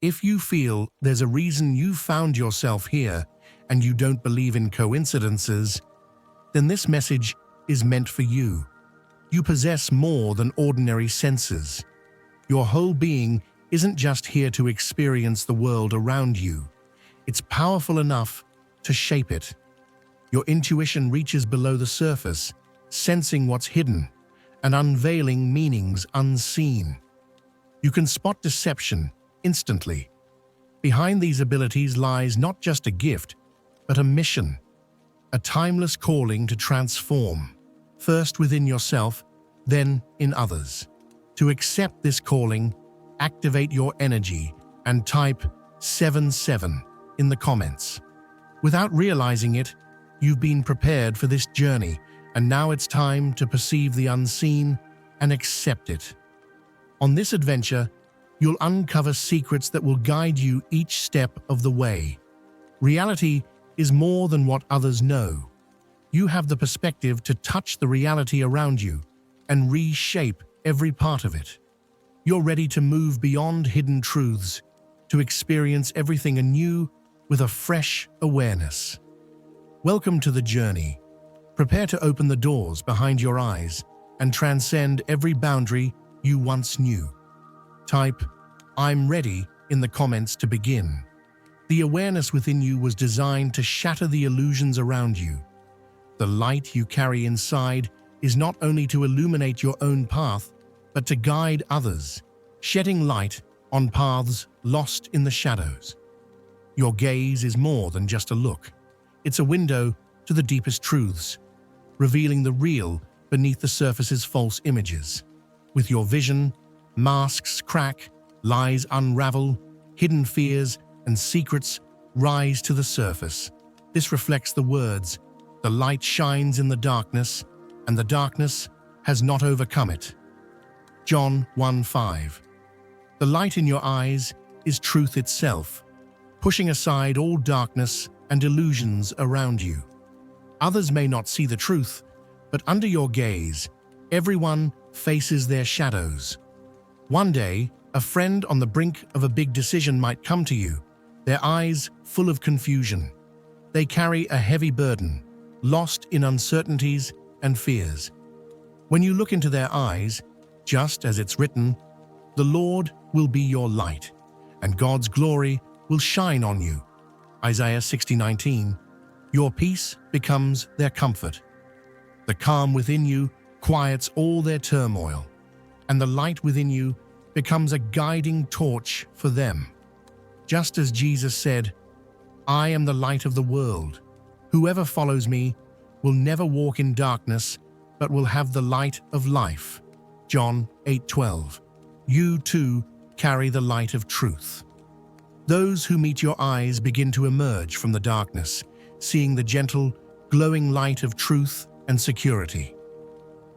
If you feel there's a reason you found yourself here and you don't believe in coincidences, then this message is meant for you. You possess more than ordinary senses. Your whole being isn't just here to experience the world around you. It's powerful enough to shape it. Your intuition reaches below the surface, sensing what's hidden and unveiling meanings unseen. You can spot deception instantly. Behind these abilities lies not just a gift, but a mission, a timeless calling to transform, first within yourself, then in others. To accept this calling, activate your energy and type 77 in the comments. Without realizing it, you've been prepared for this journey, and now it's time to perceive the unseen and accept it. On this adventure, you'll uncover secrets that will guide you each step of the way. Reality is more than what others know. You have the perspective to touch the reality around you and reshape every part of it. You're ready to move beyond hidden truths, to experience everything anew with a fresh awareness. Welcome to the journey. Prepare to open the doors behind your eyes and transcend every boundary you once knew. Type, "I'm ready" in the comments to begin. The awareness within you was designed to shatter the illusions around you. The light you carry inside is not only to illuminate your own path, but to guide others, shedding light on paths lost in the shadows. Your gaze is more than just a look. It's a window to the deepest truths, revealing the real beneath the surface's false images. With your vision, masks crack, lies unravel, hidden fears and secrets rise to the surface. This reflects the words, "The light shines in the darkness, and the darkness has not overcome it." John 1:5. The light in your eyes is truth itself, pushing aside all darkness and illusions around you. Others may not see the truth, but under your gaze, everyone faces their shadows. One day, a friend on the brink of a big decision might come to you, their eyes full of confusion. They carry a heavy burden, lost in uncertainties and fears. When you look into their eyes, just as it's written, "The Lord will be your light, and God's glory will shine on you." Isaiah 60:19. Your peace becomes their comfort. The calm within you quiets all their turmoil, and the light within you becomes a guiding torch for them. Just as Jesus said, "I am the light of the world. Whoever follows me will never walk in darkness, but will have the light of life." John 8:12. You too carry the light of truth. Those who meet your eyes begin to emerge from the darkness, seeing the gentle, glowing light of truth and security.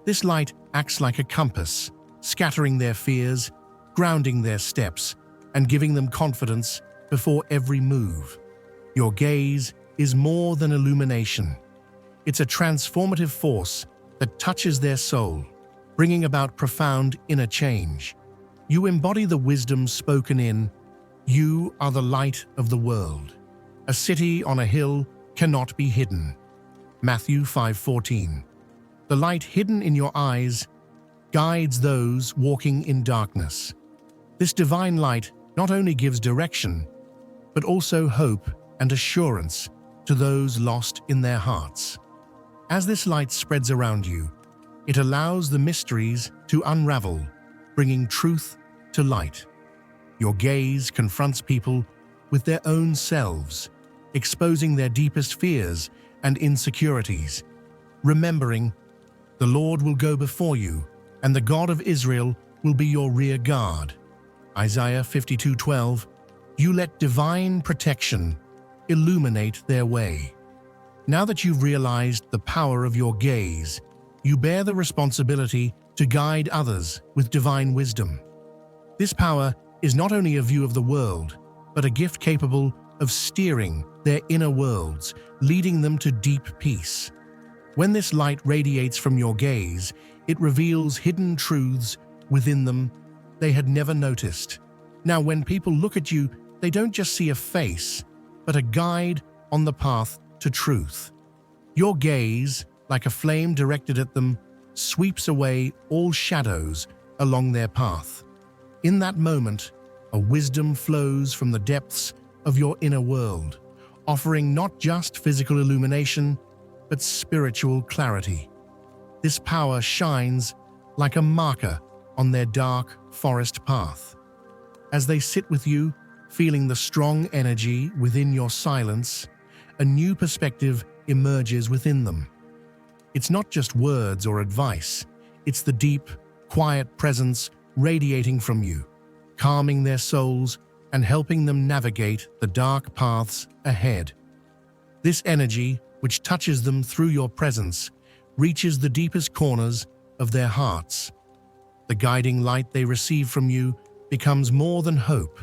This light acts like a compass, scattering their fears, grounding their steps, and giving them confidence before every move. Your gaze is more than illumination. It's a transformative force that touches their soul, bringing about profound inner change. You embody the wisdom spoken in, "You are the light of the world. A city on a hill cannot be hidden." Matthew 5:14. The light hidden in your eyes guides those walking in darkness. This divine light not only gives direction, but also hope and assurance to those lost in their hearts. As this light spreads around you, it allows the mysteries to unravel, bringing truth to light. Your gaze confronts people with their own selves, exposing their deepest fears and insecurities. Remembering, the Lord will go before you, and the God of Israel will be your rear guard. Isaiah 52:12. You let divine protection illuminate their way. Now that you've realized the power of your gaze, you bear the responsibility to guide others with divine wisdom. This power is not only a view of the world, but a gift capable of steering their inner worlds, leading them to deep peace. When this light radiates from your gaze, it reveals hidden truths within them they had never noticed. Now, when people look at you, they don't just see a face, but a guide on the path to truth. Your gaze, like a flame directed at them, sweeps away all shadows along their path. In that moment, a wisdom flows from the depths of your inner world, offering not just physical illumination, but spiritual clarity. This power shines like a marker on their dark forest path. As they sit with you, feeling the strong energy within your silence, a new perspective emerges within them. It's not just words or advice, it's the deep, quiet presence radiating from you, calming their souls and helping them navigate the dark paths ahead. This energy, which touches them through your presence, reaches the deepest corners of their hearts. The guiding light they receive from you becomes more than hope.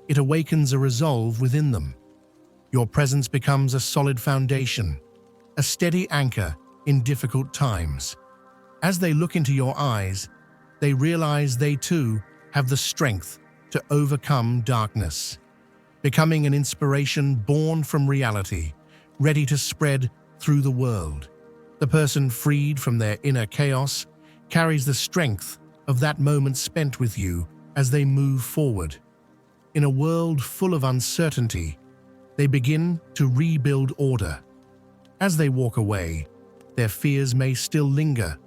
It awakens a resolve within them. Your presence becomes a solid foundation, a steady anchor in difficult times. As they look into your eyes, they realize they too have the strength to overcome darkness, becoming an inspiration born from reality, ready to spread through the world. The person freed from their inner chaos carries the strength of that moment spent with you as they move forward. In a world full of uncertainty, they begin to rebuild order. As they walk away, their fears may still linger,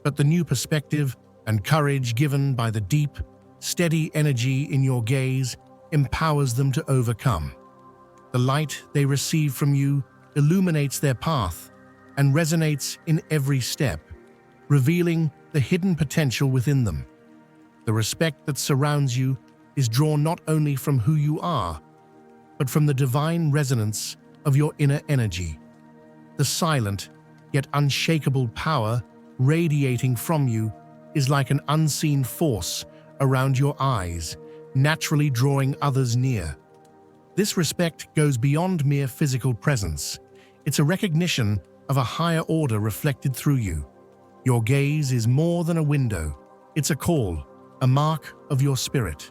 but the new perspective and courage given by the deep, steady energy in your gaze empowers them to overcome. The light they receive from you illuminates their path and resonates in every step, revealing the hidden potential within them. The respect that surrounds you is drawn not only from who you are, but from the divine resonance of your inner energy. The silent, yet unshakable power radiating from you is like an unseen force around your eyes, naturally drawing others near. This respect goes beyond mere physical presence. It's a recognition of a higher order reflected through you. Your gaze is more than a window. It's a call, a mark of your spirit.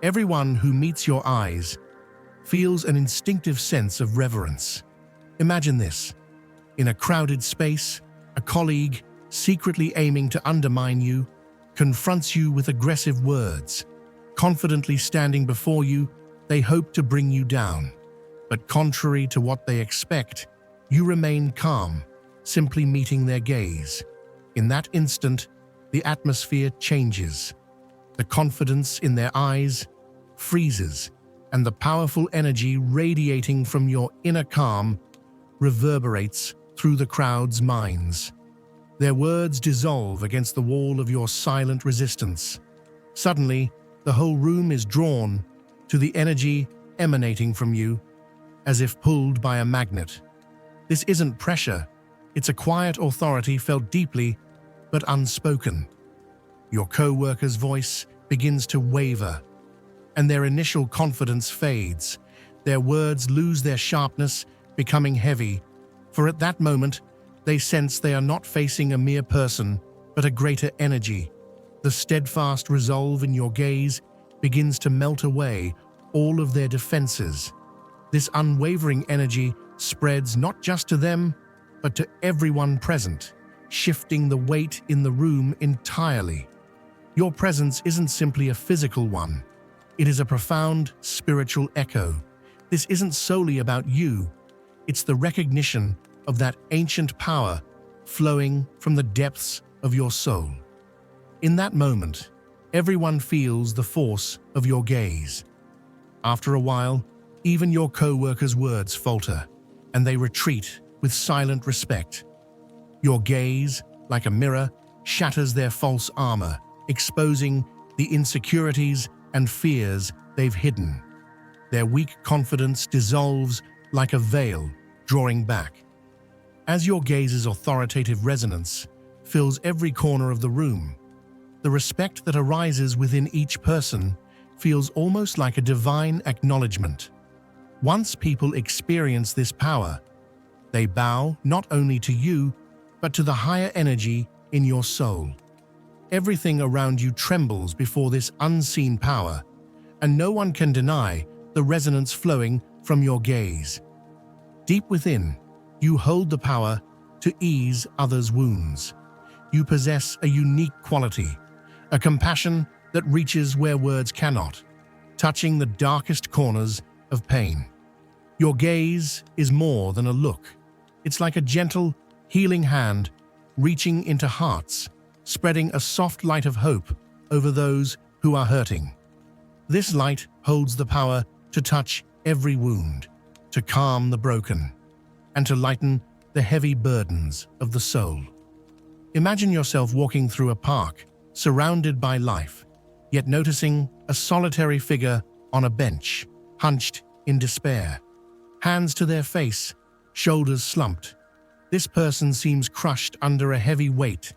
Everyone who meets your eyes feels an instinctive sense of reverence. Imagine this. In a crowded space, a colleague, secretly aiming to undermine you, confronts you with aggressive words. Confidently standing before you, they hope to bring you down. But contrary to what they expect, you remain calm, simply meeting their gaze. In that instant, the atmosphere changes. The confidence in their eyes freezes, and the powerful energy radiating from your inner calm reverberates through the crowd's minds. Their words dissolve against the wall of your silent resistance. Suddenly, the whole room is drawn to the energy emanating from you, as if pulled by a magnet. This isn't pressure, it's a quiet authority felt deeply but unspoken. Your co-worker's voice begins to waver, and their initial confidence fades. Their words lose their sharpness, becoming heavy, for at that moment, they sense they are not facing a mere person, but a greater energy. The steadfast resolve in your gaze begins to melt away all of their defenses. This unwavering energy spreads not just to them, but to everyone present, shifting the weight in the room entirely. Your presence isn't simply a physical one. It is a profound spiritual echo. This isn't solely about you. It's the recognition of that ancient power flowing from the depths of your soul. In that moment, everyone feels the force of your gaze. After a while, even your co-workers' words falter, and they retreat with silent respect. Your gaze, like a mirror, shatters their false armor, exposing the insecurities and fears they've hidden. Their weak confidence dissolves like a veil, drawing back. As your gaze's authoritative resonance fills every corner of the room, the respect that arises within each person feels almost like a divine acknowledgement. Once people experience this power, they bow not only to you, but to the higher energy in your soul. Everything around you trembles before this unseen power, and no one can deny the resonance flowing from your gaze. Deep within, you hold the power to ease others' wounds. You possess a unique quality, a compassion that reaches where words cannot, touching the darkest corners of pain. Your gaze is more than a look. It's like a gentle, healing hand reaching into hearts, spreading a soft light of hope over those who are hurting. This light holds the power to touch every wound, to calm the broken, and to lighten the heavy burdens of the soul. Imagine yourself walking through a park, surrounded by life, yet noticing a solitary figure on a bench, hunched in despair. Hands to their face, shoulders slumped. This person seems crushed under a heavy weight,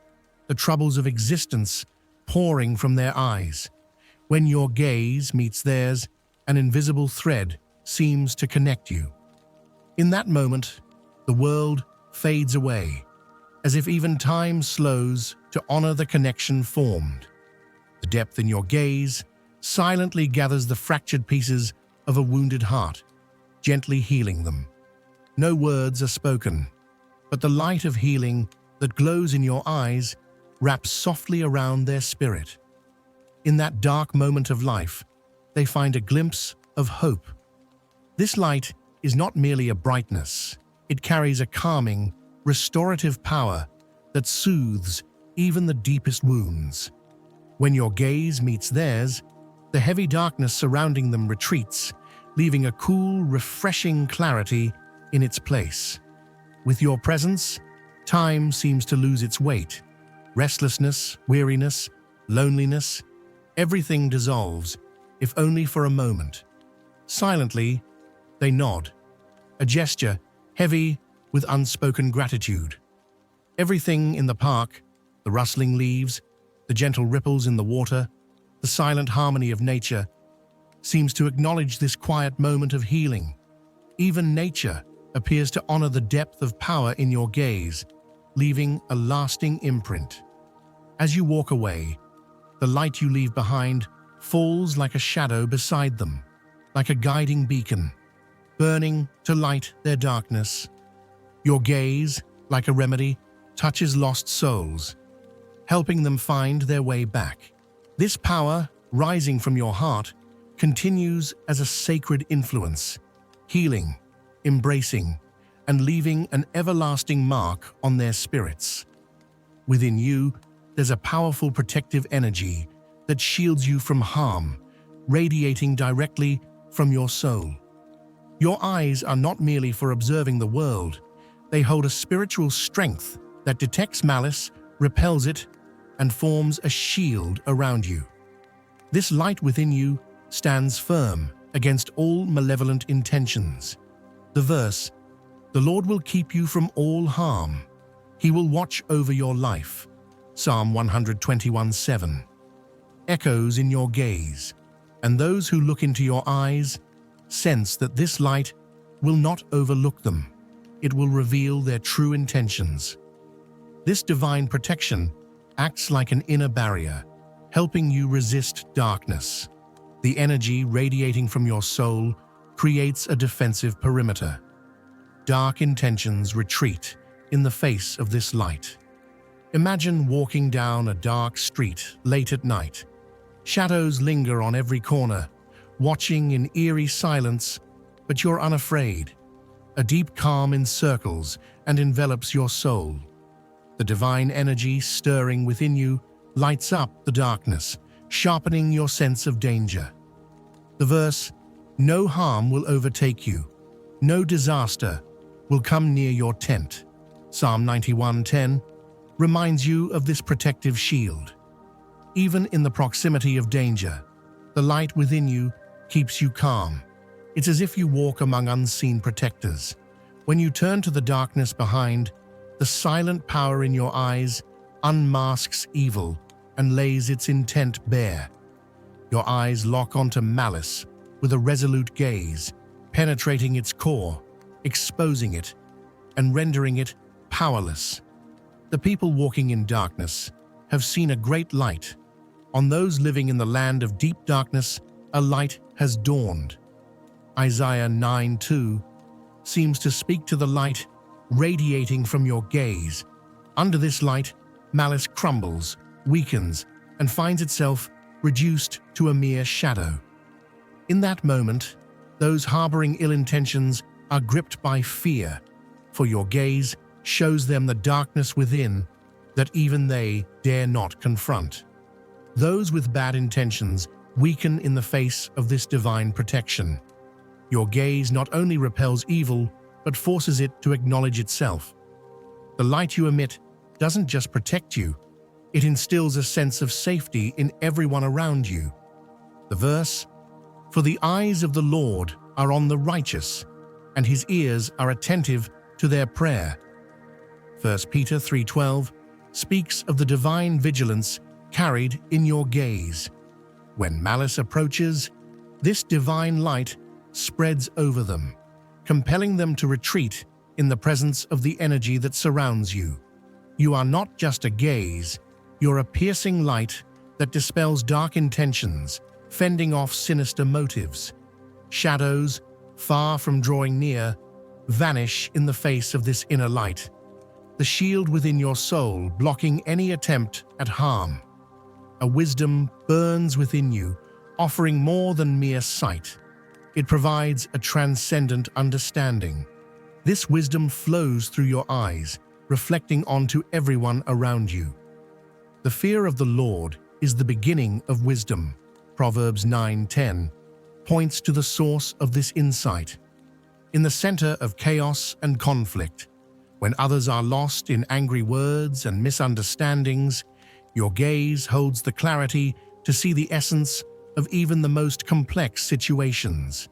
the troubles of existence pouring from their eyes. When your gaze meets theirs, an invisible thread seems to connect you. In that moment, the world fades away, as if even time slows to honor the connection formed. The depth in your gaze silently gathers the fractured pieces of a wounded heart, gently healing them. No words are spoken, but the light of healing that glows in your eyes wraps softly around their spirit. In that dark moment of life, they find a glimpse of hope. This light is not merely a brightness, it carries a calming, restorative power that soothes even the deepest wounds. When your gaze meets theirs, the heavy darkness surrounding them retreats, leaving a cool, refreshing clarity in its place. With your presence, time seems to lose its weight. Restlessness, weariness, loneliness, everything dissolves, if only for a moment. Silently, they nod, a gesture heavy with unspoken gratitude. Everything in the park, the rustling leaves, the gentle ripples in the water, the silent harmony of nature, seems to acknowledge this quiet moment of healing. Even nature appears to honor the depth of power in your gaze, leaving a lasting imprint. As you walk away, the light you leave behind falls like a shadow beside them, like a guiding beacon, burning to light their darkness. Your gaze, like a remedy, touches lost souls, helping them find their way back. This power, rising from your heart, continues as a sacred influence, healing, embracing, and leaving an everlasting mark on their spirits. Within you, there's a powerful protective energy that shields you from harm, radiating directly from your soul. Your eyes are not merely for observing the world, they hold a spiritual strength that detects malice, repels it, and forms a shield around you. This light within you stands firm against all malevolent intentions. The verse, "The Lord will keep you from all harm. He will watch over your life," Psalm 121:7, echoes in your gaze, and those who look into your eyes sense that this light will not overlook them. It will reveal their true intentions. This divine protection acts like an inner barrier, helping you resist darkness. The energy radiating from your soul creates a defensive perimeter. Dark intentions retreat in the face of this light. Imagine walking down a dark street late at night. Shadows linger on every corner, watching in eerie silence, but you're unafraid. A deep calm encircles and envelops your soul. The divine energy stirring within you lights up the darkness, sharpening your sense of danger. The verse, "No harm will overtake you, no disaster will come near your tent," Psalm 91:10, reminds you of this protective shield. Even in the proximity of danger, the light within you keeps you calm. It's as if you walk among unseen protectors. When you turn to the darkness behind, the silent power in your eyes unmasks evil and lays its intent bare. Your eyes lock onto malice with a resolute gaze, penetrating its core, exposing it, and rendering it powerless. The people walking in darkness have seen a great light. On those living in the land of deep darkness, a light has dawned. Isaiah 9:2 seems to speak to the light radiating from your gaze. Under this light, malice crumbles, weakens, and finds itself reduced to a mere shadow. In that moment, those harboring ill intentions are gripped by fear, for your gaze shows them the darkness within that even they dare not confront. Those with bad intentions weaken in the face of this divine protection. Your gaze not only repels evil, but forces it to acknowledge itself. The light you emit doesn't just protect you, it instills a sense of safety in everyone around you. The verse, "For the eyes of the Lord are on the righteous, and his ears are attentive to their prayer." 1 Peter 3:12 speaks of the divine vigilance carried in your gaze. When malice approaches, this divine light spreads over them, compelling them to retreat in the presence of the energy that surrounds you. You are not just a gaze, you're a piercing light that dispels dark intentions, fending off sinister motives. Shadows, far from drawing near, vanish in the face of this inner light, the shield within your soul blocking any attempt at harm. A wisdom burns within you, offering more than mere sight. It provides a transcendent understanding. This wisdom flows through your eyes, reflecting onto everyone around you. The fear of the Lord is the beginning of wisdom. Proverbs 9:10 points to the source of this insight. In the center of chaos and conflict, when others are lost in angry words and misunderstandings, your gaze holds the clarity to see the essence of even the most complex situations.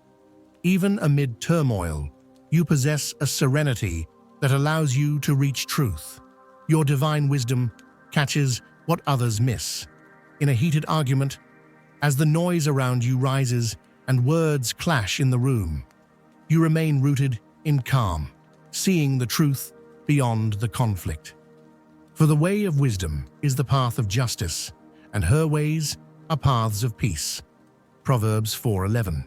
Even amid turmoil, you possess a serenity that allows you to reach truth. Your divine wisdom catches what others miss. In a heated argument, as the noise around you rises and words clash in the room, you remain rooted in calm, seeing the truth beyond the conflict. For the way of wisdom is the path of justice, and her ways are paths of peace. Proverbs 4:11.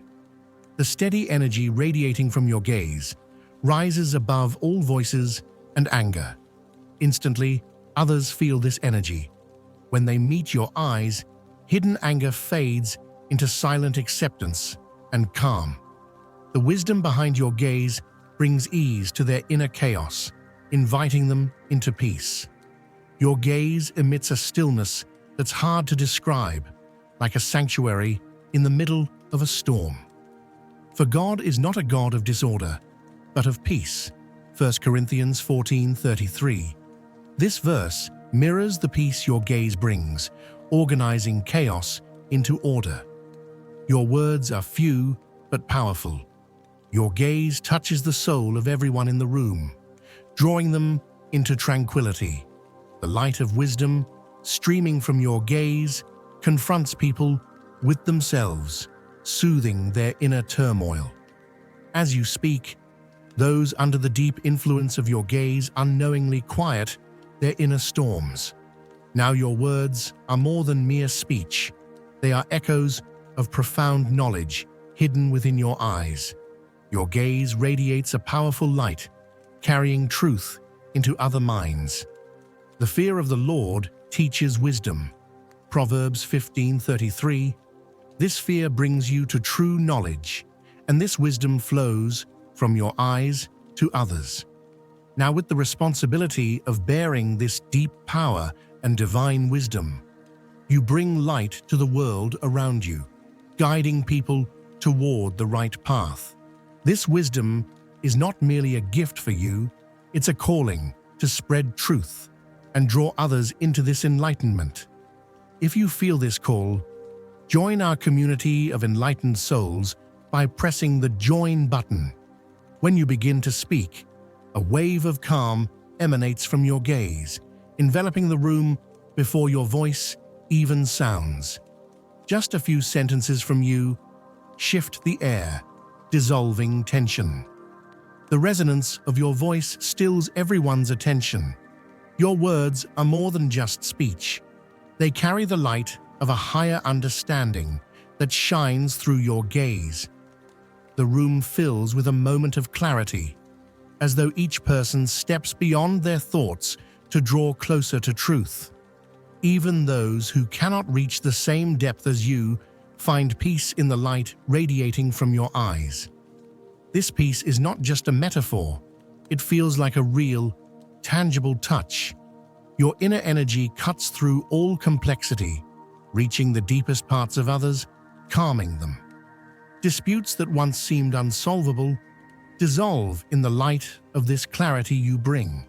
The steady energy radiating from your gaze rises above all voices and anger. Instantly, others feel this energy. When they meet your eyes, hidden anger fades into silent acceptance and calm. The wisdom behind your gaze brings ease to their inner chaos, inviting them into peace. Your gaze emits a stillness that's hard to describe, like a sanctuary in the middle of a storm. For God is not a God of disorder, but of peace. 1 Corinthians 14:33. This verse mirrors the peace your gaze brings, organizing chaos into order. Your words are few but powerful. Your gaze touches the soul of everyone in the room, drawing them into tranquility. The light of wisdom, streaming from your gaze, confronts people with themselves, soothing their inner turmoil. As you speak, those under the deep influence of your gaze unknowingly quiet their inner storms. Now your words are more than mere speech. They are echoes of profound knowledge hidden within your eyes. Your gaze radiates a powerful light, carrying truth into other minds. The fear of the Lord teaches wisdom. Proverbs 15:33. This fear brings you to true knowledge, and this wisdom flows from your eyes to others. Now, with the responsibility of bearing this deep power and divine wisdom, you bring light to the world around you, guiding people toward the right path. This wisdom is not merely a gift for you, it's a calling to spread truth and draw others into this enlightenment. If you feel this call, join our community of enlightened souls by pressing the Join button. When you begin to speak, a wave of calm emanates from your gaze, enveloping the room before your voice even sounds. Just a few sentences from you shift the air, dissolving tension. The resonance of your voice stills everyone's attention. Your words are more than just speech. They carry the light of a higher understanding that shines through your gaze. The room fills with a moment of clarity, as though each person steps beyond their thoughts to draw closer to truth. Even those who cannot reach the same depth as you find peace in the light radiating from your eyes. This peace is not just a metaphor, it feels like a real, tangible touch. Your inner energy cuts through all complexity, reaching the deepest parts of others, calming them. Disputes that once seemed unsolvable dissolve in the light of this clarity you bring.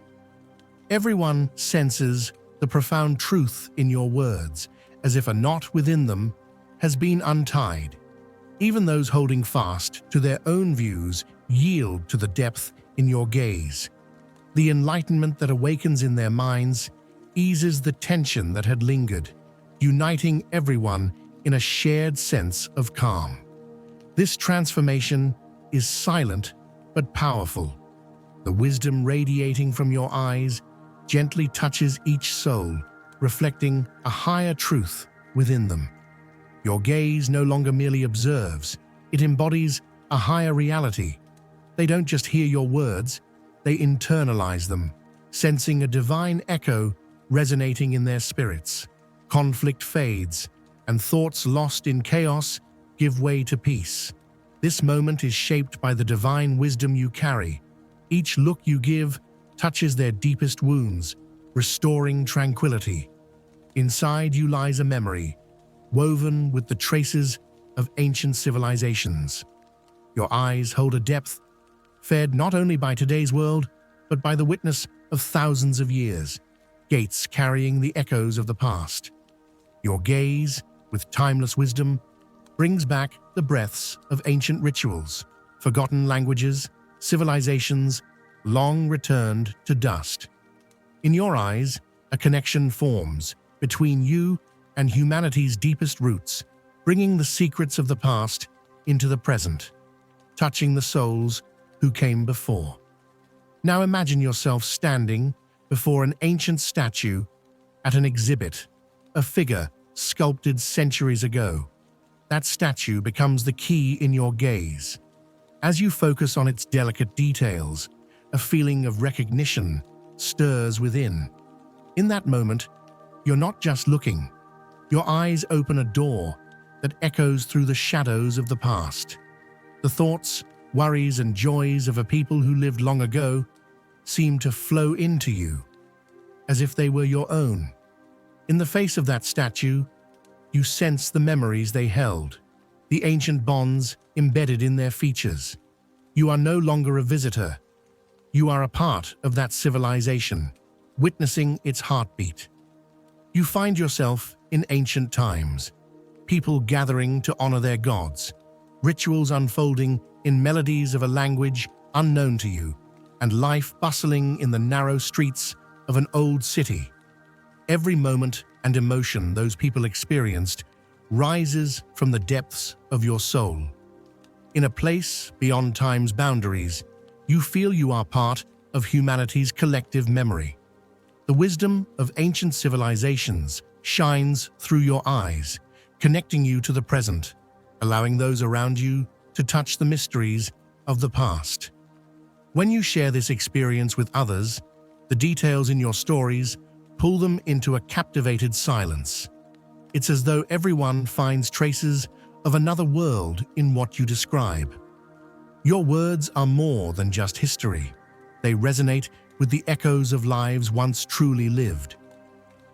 Everyone senses the profound truth in your words, as if a knot within them has been untied. Even those holding fast to their own views yield to the depth in your gaze. The enlightenment that awakens in their minds eases the tension that had lingered, uniting everyone in a shared sense of calm. This transformation is silent but powerful. The wisdom radiating from your eyes gently touches each soul, reflecting a higher truth within them. Your gaze no longer merely observes, it embodies a higher reality. They don't just hear your words, they internalize them, sensing a divine echo resonating in their spirits. Conflict fades, and thoughts lost in chaos give way to peace. This moment is shaped by the divine wisdom you carry. Each look you give touches their deepest wounds, restoring tranquility. Inside you lies a memory, woven with the traces of ancient civilizations. Your eyes hold a depth, fed not only by today's world, but by the witness of thousands of years, gates carrying the echoes of the past. Your gaze, with timeless wisdom, brings back the breaths of ancient rituals, forgotten languages, civilizations long returned to dust. In your eyes, a connection forms between you and humanity's deepest roots, bringing the secrets of the past into the present, touching the souls who came before. Now imagine yourself standing before an ancient statue at an exhibit, a figure sculpted centuries ago. That statue becomes the key in your gaze. As you focus on its delicate details, a feeling of recognition stirs within. In that moment, you're not just looking. Your eyes open a door that echoes through the shadows of the past. The thoughts, worries, and joys of a people who lived long ago seem to flow into you, as if they were your own. In the face of that statue, you sense the memories they held, the ancient bonds embedded in their features. You are no longer a visitor. You are a part of that civilization, witnessing its heartbeat. You find yourself in ancient times, people gathering to honor their gods, rituals unfolding in melodies of a language unknown to you, and life bustling in the narrow streets of an old city. Every moment and emotion those people experienced rises from the depths of your soul. In a place beyond time's boundaries, you feel you are part of humanity's collective memory. The wisdom of ancient civilizations shines through your eyes, connecting you to the present, allowing those around you to touch the mysteries of the past. When you share this experience with others, the details in your stories pull them into a captivated silence. It's as though everyone finds traces of another world in what you describe. Your words are more than just history. They resonate with the echoes of lives once truly lived.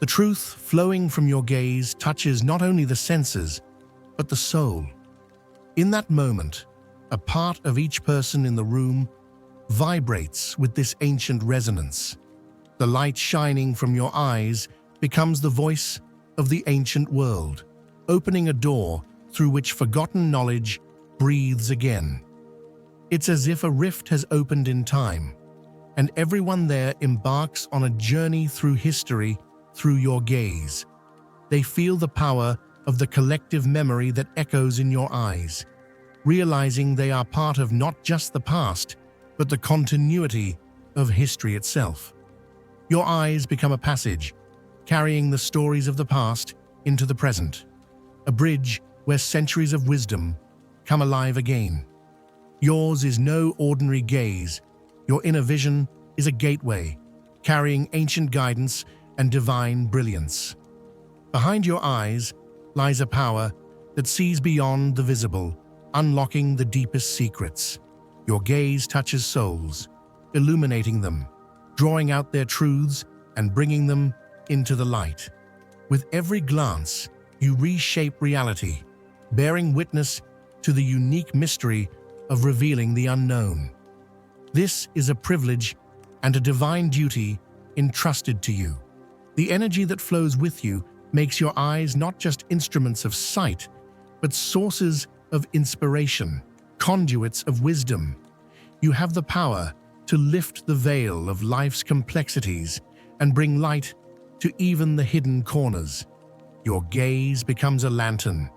The truth flowing from your gaze touches not only the senses, but the soul. In that moment, a part of each person in the room vibrates with this ancient resonance. The light shining from your eyes becomes the voice of the ancient world, opening a door through which forgotten knowledge breathes again. It's as if a rift has opened in time, and everyone there embarks on a journey through history through your gaze. They feel the power of the collective memory that echoes in your eyes, realizing they are part of not just the past, but the continuity of history itself. Your eyes become a passage, carrying the stories of the past into the present, a bridge where centuries of wisdom come alive again. Yours is no ordinary gaze. Your inner vision is a gateway, carrying ancient guidance and divine brilliance. Behind your eyes lies a power that sees beyond the visible, unlocking the deepest secrets. Your gaze touches souls, illuminating them, drawing out their truths and bringing them into the light. With every glance, you reshape reality, bearing witness to the unique mystery of revealing the unknown. This is a privilege and a divine duty entrusted to you. The energy that flows with you makes your eyes not just instruments of sight, but sources of inspiration, conduits of wisdom. You have the power to lift the veil of life's complexities and bring light to even the hidden corners. Your gaze becomes a lantern,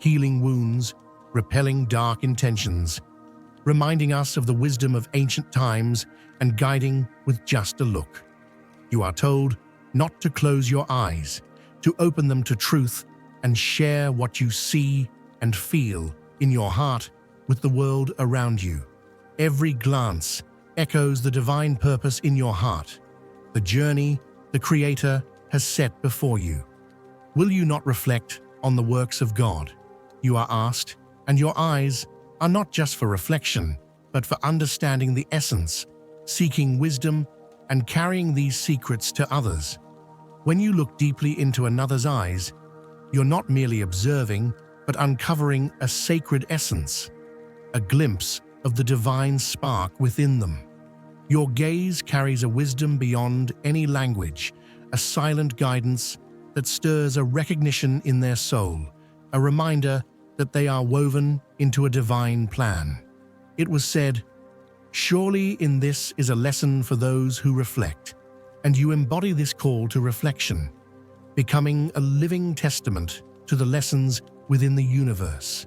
healing wounds, repelling dark intentions, reminding us of the wisdom of ancient times and guiding with just a look. You are told not to close your eyes, to open them to truth and share what you see and feel in your heart with the world around you. Every glance echoes the divine purpose in your heart, the journey the Creator has set before you. Will you not reflect on the works of God? You are asked, and your eyes are not just for reflection, but for understanding the essence, seeking wisdom, and carrying these secrets to others. When you look deeply into another's eyes, you're not merely observing, but uncovering a sacred essence, a glimpse of the divine spark within them. Your gaze carries a wisdom beyond any language, a silent guidance that stirs a recognition in their soul, a reminder that they are woven into a divine plan. It was said, "Surely in this is a lesson for those who reflect," and you embody this call to reflection, becoming a living testament to the lessons within the universe.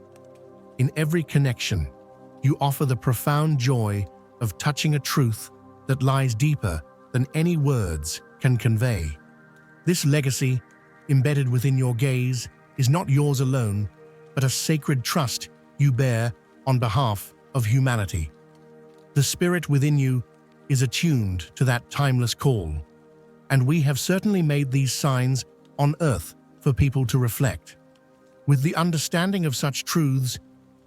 In every connection, you offer the profound joy of touching a truth that lies deeper than any words can convey. This legacy, embedded within your gaze, is not yours alone, but a sacred trust you bear on behalf of humanity. The spirit within you is attuned to that timeless call, and we have certainly made these signs on earth for people to reflect. With the understanding of such truths,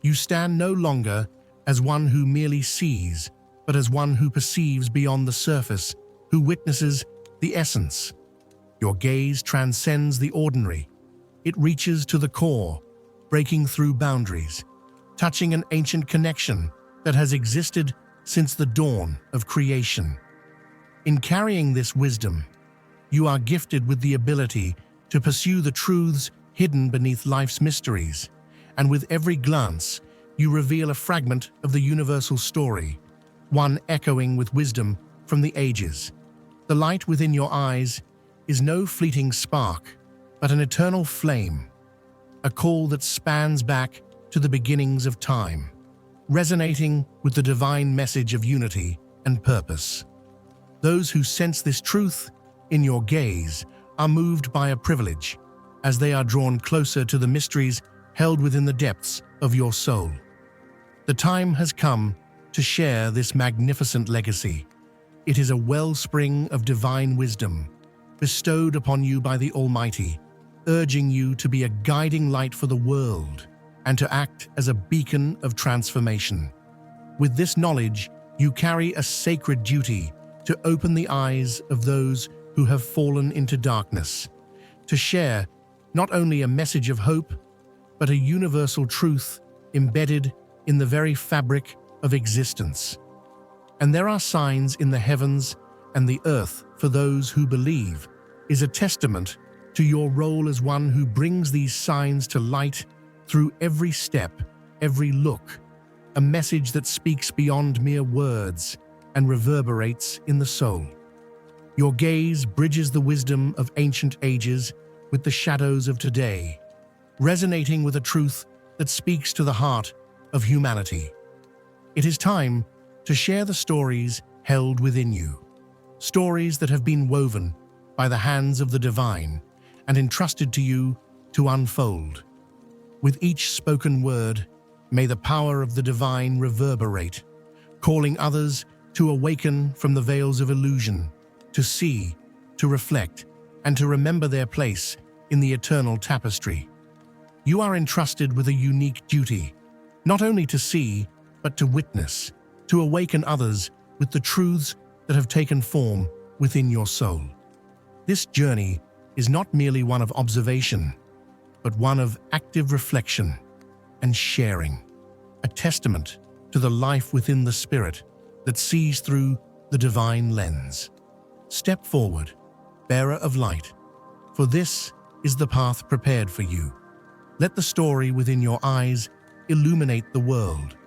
you stand no longer as one who merely sees, but as one who perceives beyond the surface, who witnesses the essence. Your gaze transcends the ordinary. It reaches to the core, breaking through boundaries, touching an ancient connection that has existed since the dawn of creation. In carrying this wisdom, you are gifted with the ability to pursue the truths hidden beneath life's mysteries, and with every glance, you reveal a fragment of the universal story, one echoing with wisdom from the ages. The light within your eyes is no fleeting spark, but an eternal flame, a call that spans back to the beginnings of time, resonating with the divine message of unity and purpose. Those who sense this truth in your gaze are moved by a privilege, as they are drawn closer to the mysteries held within the depths of your soul. The time has come to share this magnificent legacy. It is a wellspring of divine wisdom, bestowed upon you by the Almighty, urging you to be a guiding light for the world and to act as a beacon of transformation. With this knowledge, you carry a sacred duty to open the eyes of those who have fallen into darkness, to share not only a message of hope, but a universal truth embedded in the very fabric of existence. And there are signs in the heavens and the earth for those who believe, is a testament to your role as one who brings these signs to light through every step, every look, a message that speaks beyond mere words and reverberates in the soul. Your gaze bridges the wisdom of ancient ages with the shadows of today, resonating with a truth that speaks to the heart of humanity. It is time to share the stories held within you, stories that have been woven by the hands of the divine and entrusted to you to unfold. With each spoken word, may the power of the divine reverberate, calling others to awaken from the veils of illusion, to see, to reflect, and to remember their place in the eternal tapestry. You are entrusted with a unique duty, not only to see, but to witness, to awaken others with the truths that have taken form within your soul. This journey is not merely one of observation, but one of active reflection and sharing, a testament to the life within the spirit that sees through the divine lens. Step forward, bearer of light, for this is the path prepared for you. Let the story within your eyes illuminate the world,